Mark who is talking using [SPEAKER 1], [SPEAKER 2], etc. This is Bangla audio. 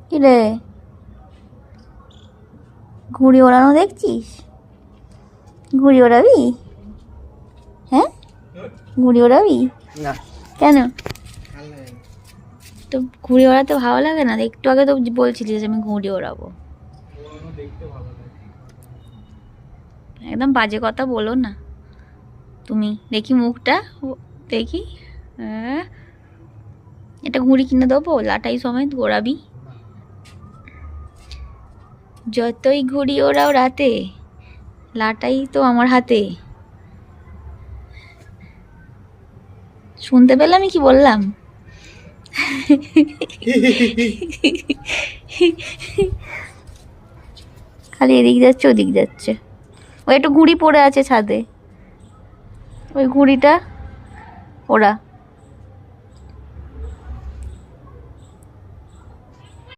[SPEAKER 1] কি রে, ঘুড়ি ওড়ানো দেখছিস? ঘুড়ি ওড়াবি? হ্যাঁ, ঘুড়ি ওড়াবি?
[SPEAKER 2] না,
[SPEAKER 1] কেন? তো ঘুড়ি ওড়াতে ভালো লাগে না? একটু আগে তো বলছিলি যে আমি ঘুড়ি ওড়াবো। একদম বাজে কথা বলো না তুমি। দেখি মুখটা, দেখি। এটা ঘুড়ি কিনে দেবো, লাটাই সমেত ওড়াবি। যতই ঘুড়ি ওড়াও রাতে, লাটাই তো আমার হাতে। শুনতে পেলে আমি কি বললাম? খালি এদিক যাচ্ছে ওদিক যাচ্ছে। ওই একটু ঘুড়ি পড়ে আছে ছাদে, ওই ঘুড়িটা ওরা